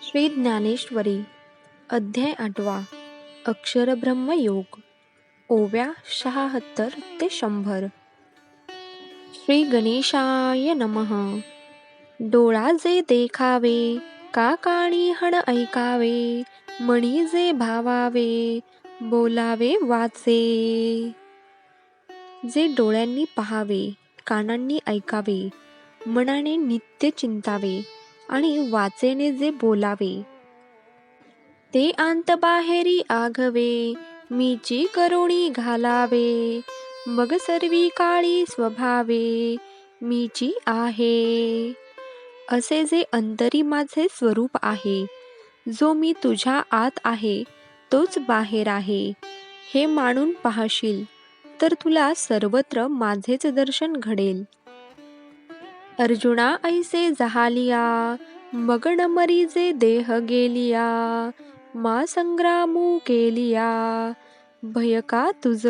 श्री ज्ञानेश्वरी अध्याय 8 अक्षरब्रह्मयोग ओव्या 76 ते 100. श्री गणेशाय नमः. डोळा जे देखावे, का काणी हण ऐकावे, मणी जे भावावे, बोलावे वाचे. जे डोळ्यांनी पाहावे, कानांनी ऐकावे, मनाने नित्य चिंतावे आणि वाचेने जे बोलावे, ते अंत बाहेरी आघवे, मीची करुणी घालावे. मग सर्वी काळी स्वभावे, मीची आहे. असे जे अंतरी माझे स्वरूप आहे, जो मी तुझ्या आत आहे तोच बाहेर आहे, हे मानून पाहशील तर तुला सर्वत्र माझेच दर्शन घडेल. अर्जुना ऐसे जहालिया, मग न मरी जे देह गेलिया. मा संग्रामू केलिया, भय का तुझ.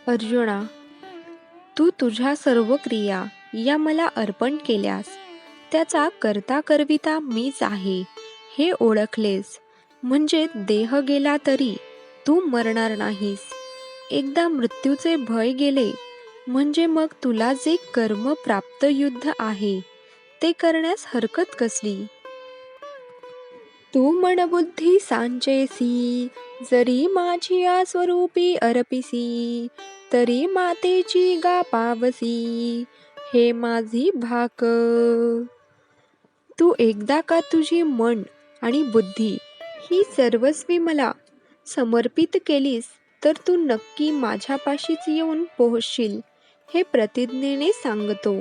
अर्जुना, तू तुझ्या सर्व क्रिया या मला अर्पण केल्यास त्याचा करता करविता मीच आहे, हे ओळखलेस म्हणजे देह गेला तरी तू मरणार नाहीस. एकदा मृत्यूचे भय गेले म्हणजे मग तुला जे कर्म प्राप्त युद्ध आहे ते करण्यास हरकत कसली. तू मनबुद्धी सांचेसी, जरी माझी या स्वरूपी अर्पिसी, तरी मातेची गा पावसी, हे माझी भाक. तू एकदा का तुझी मन आणि बुद्धी ही सर्वस्वी मला समर्पित केलीस तर तू नक्की माझ्यापाशीच येऊन पोहोचशील, हे प्रतिज्ञेने सांगतो.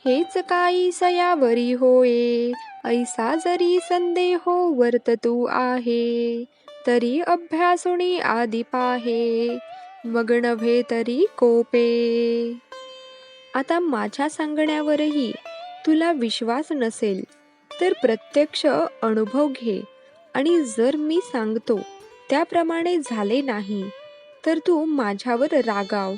हेच काही सयावरी होये, ऐसा जरी संदेहो वर्ततू आहे, तरी अभ्यासुनी आदी पाहे, मग नव्हे तरी कोपे. आता माझ्या सांगण्यावरही तुला विश्वास नसेल तर प्रत्यक्ष अनुभव घे, आणि जर मी सांगतो त्याप्रमाणे झाले नाही तर तू माझ्यावर रागाव.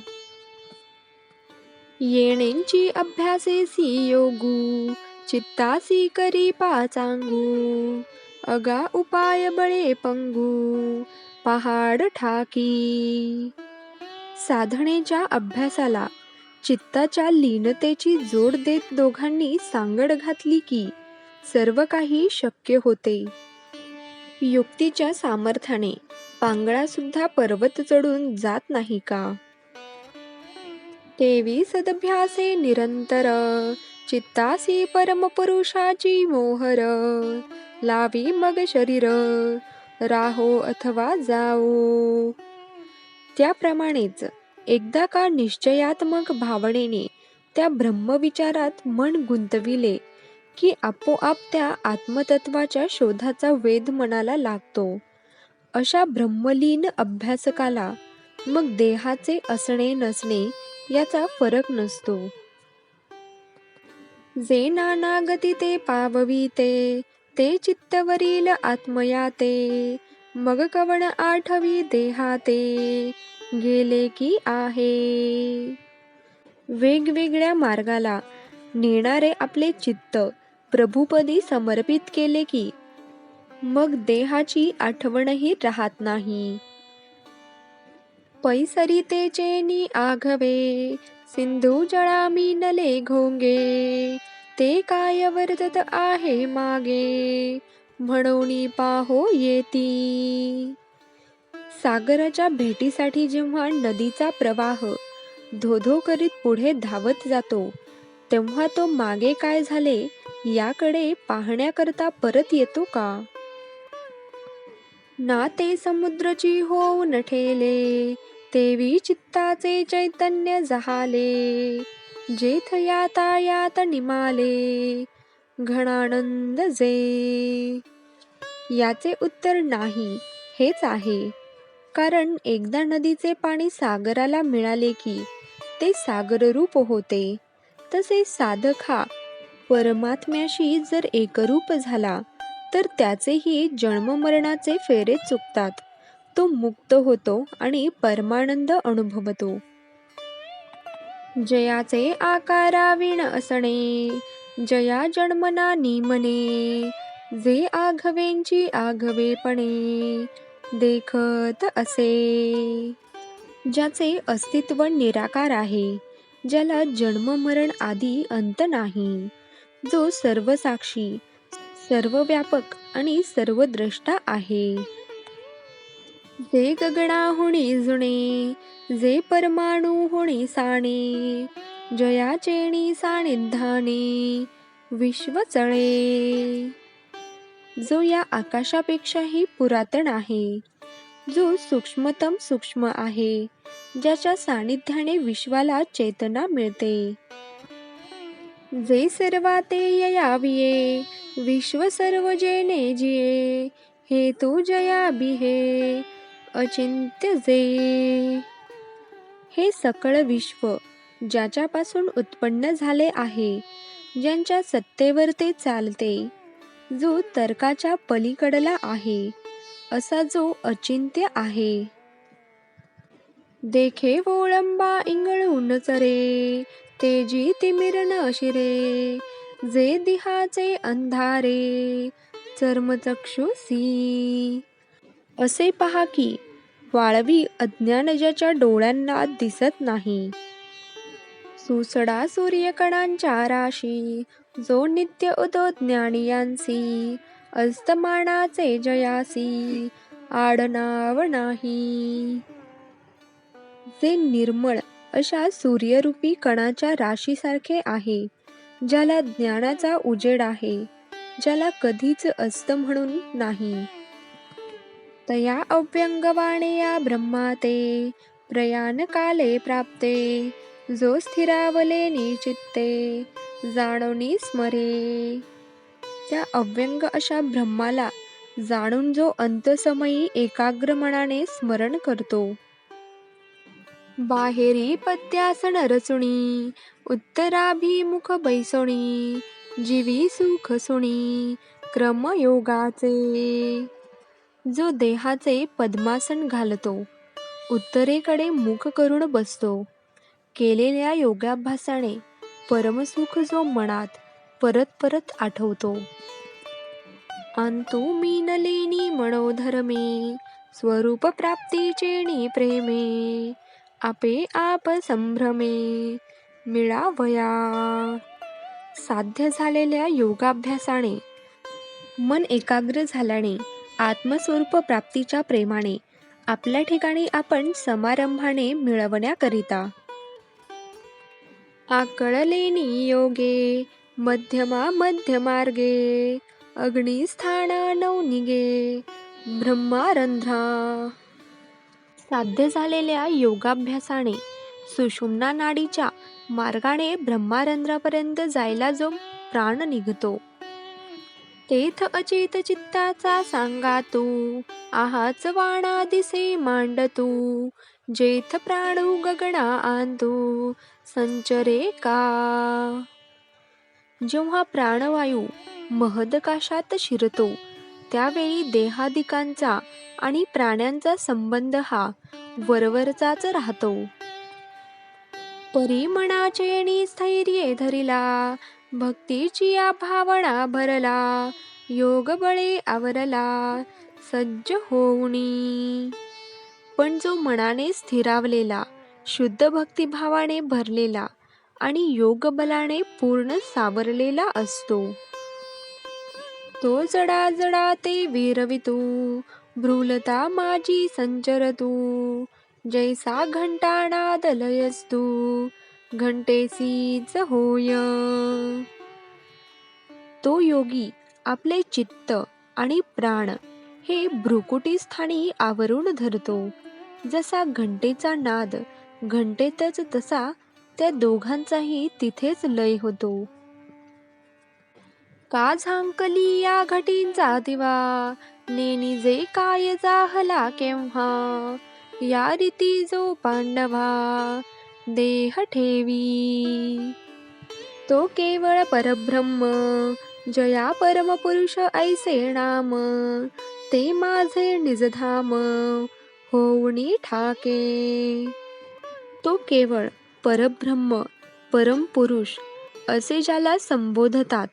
येणेंची अभ्यासेसी योगू, चित्तासी करी पाचांगू, अगा उपाय बळे पंगू, पहाड ठाकी. साधनेच्या अभ्यासाला चित्ताच्या लीनतेची जोड देत दोघांनी सांगड घातली की सर्व काही शक्य होते. युक्तीच्या सामर्थ्याने पांगळा सुद्धा पर्वत चढून जात नाही का. ठेवी सदभ्यासे निरंतर, चित्तासी परमपुरुषाची मोहर, लावी मग शरीर, राहो अथवा जाओ. त्याप्रमाणेच एकदा का निश्चयात्मक भावनेने त्या ब्रह्मविचारात मन गुंतविले की आपोआप त्या आत्मतत्वाच्या शोधाचा वेध मनाला लागतो. अशा ब्रह्मलीन अभ्यासकाला मग देहाचे असणे नसणे याचा फरक नसतो. जे नाना गती ते पावविते, ते चित्तवरील आत्मयाते, मग कवण आठवी देहाते, गेले की आहे. वेगवेगळ्या मार्गाला नेणारे आपले चित्त प्रभुपदी समर्पित केले की मग देहाची आठवणही राहत नाही. पैसरितेचे आघवे, सिंधू जळा मीनले घोंगे, ते काय वर्तत आहे मागे, म्हणून पाहो येती. सागराच्या भेटीसाठी जेव्हा नदीचा प्रवाह धोधो करीत पुढे धावत जातो तेव्हा तो मागे काय झाले याकडे पाहण्याकरता परत येतो का. ना ते समुद्रची होऊन ठेले, तेवी चित्ताचे चैतन्य जहाले, जेथ यातायात निमाले, घनानंद जे. याचे उत्तर नाही हेच आहे. कारण एकदा नदीचे पाणी सागराला मिळाले की ते सागररूप होते. तसे साधक हा परमात्म्याशी जर एकरूप झाला तर त्याचेही जन्ममरणाचे फेरे चुकतात. तो मुक्त होतो आणि परमानंद अनुभवतो. जयाचे आकाराविण असणे, जया जन्मना निमने, जे आघवेंची आघवेपणे देखत असे. ज्याचे अस्तित्व निराकार आहे, ज्याला जन्म मरण आदी अंत नाही, जो सर्वसाक्षी, सर्वव्यापक आणि सर्वद्रष्टा आहे. जे गगनाहुनी जुने, जे परमाणू होणी साणे, जया चेणी सानिध्याने विश्व चळे. जो या आकाशापेक्षाही पुरातन आहे, जो सूक्ष्मतम सूक्ष्म आहे, ज्याच्या सानिध्याने विश्वाला चेतना मिळते. जे सर्वाते ययाविये, विश्व सर्व जेने जिये, हे तू जया बिहे अचिंत्य जे. हे सकळ विश्व ज्याच्यापासून उत्पन्न झाले आहे, ज्यांच्या सत्तेवर ते चालते, जो तर्काच्या पलीकडला आहे, असा जो अचिंत्य आहे. देखे वोळंबा इंगळून चरे, तेजी तिमिर न शिरे, जे दिहाचे अंधारे चर्मचक्षुसी. असे पहा की वाळवी अज्ञान ज्याच्या डोळ्यांना दिसत नाही, सुसडा सूर्यकणांच्या राशी, जो नित्य उदो ज्ञानियांसी, अस्तमानाचे जयासी आडनाव नाही. जे निर्मळ अशा सूर्यरूपी कणाच्या राशीसारखे आहे, ज्याला ज्ञानाचा उजेड आहे, ज्याला कधीच अस्त म्हणून नाही. तया अव्यंगवाणे या ब्रह्माते, प्रयाण काले प्राप्ते, जो स्थिरावले निचित्ते जाणोनी स्मरे. त्या अव्यंग अशा ब्रह्माला जाणून जो अंतसमयी एकाग्र मनाने स्मरण करतो. बाहेरी पद्यासन रचुनी, उत्तराभिमुख बैसोणी, जीवी सुख सुणी क्रमयोगाचे. जो देहाचे पद्मासन घालतो, उत्तरेकडे मुख करून बसतो, केलेल्या योगाभ्यासाने परमसुख जो मनात परत परत आठवतो. अंतु मीनलेनी मनोधर्मे, स्वरूप प्राप्तीचेणी प्रेमे, आपे आप संभ्रमे मिळावया. साध्य झालेल्या योगाभ्यासाने, मन एकाग्र झाल्याने, आत्मस्वरूप प्राप्तीच्या प्रेमाने आपल्या ठिकाणी आपण समारंभाने मिळवण्याकरिता आकळलेनी योगे, मध्यमा मध्यमार्गे, अग्निस्थाना नवनिगे ब्रह्मारंध्रा. साध्य झालेल्या योगाभ्यासाने सुषुम्ना नाडीच्या मार्गाने ब्रह्मारंध्रापर्यंत जायला जो प्राण निघतो, तेथ अचेत चित्ताचा सांगा तू, आहाच वाणा दिसे मांडतू, जेथ प्राणू गगना आंतू संचरे का. जेव्हा प्राणवायू महदकाशात शिरतो, त्यावेळी देहादिकांचा आणि प्राण्यांचा संबंध हा वरवरचाच राहतो. परिमणाचे स्थैर्ये धरिला, भक्तीची या भावना भरला, योग बळे आवरला सज्ज होऊनी. पण जो मनाने स्थिरावलेला, शुद्ध भक्तिभावाने भरलेला आणि योग बलाने पूर्ण सावरलेला असतो, तो जडा जडा ते विरवितू, भ्रूलता माझी संचरतू, जैसा घंटानाद लयस्तू घंटेसीच होय. तो योगी आपले चित्त आणि प्राण हे भ्रुकुटीस्थानी आवरून धरतो. जसा घंटेचा नाद घंटेतच, तसा त्या दोघांचाही तिथेच लय होतो. का झांकली या घटींचा दिवा, नेनी जे काय जाहला केव्हा, या रीती जो पांडवा देह ठेवी. तो केवळ परब्रह्म, जया परमपुरुष ऐसे नाम, ते माझे निजधाम होऊनी ठाके. तो केवळ परब्रह्म, परमपुरुष असे ज्याला संबोधतात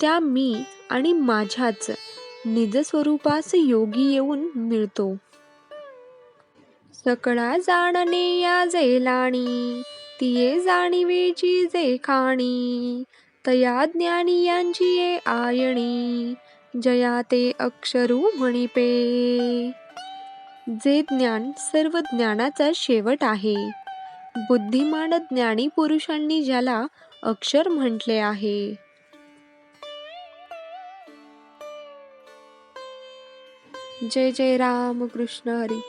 त्या मी आणि माझ्याच निजस्वरूपास योगी येऊन मिळतो. सकळा जाणणे या जेलाणी, तिये जाणीवे जी जे खाणी. तया ज्ञानी यांची ये आयणी, जया ते अक्षरू म्हणिपे. जे ज्ञान सर्व ज्ञानाचा शेवट आहे. बुद्धिमान ज्ञानी पुरुषांनी ज्याला अक्षर म्हटले आहे. जय जय राम कृष्ण हरी.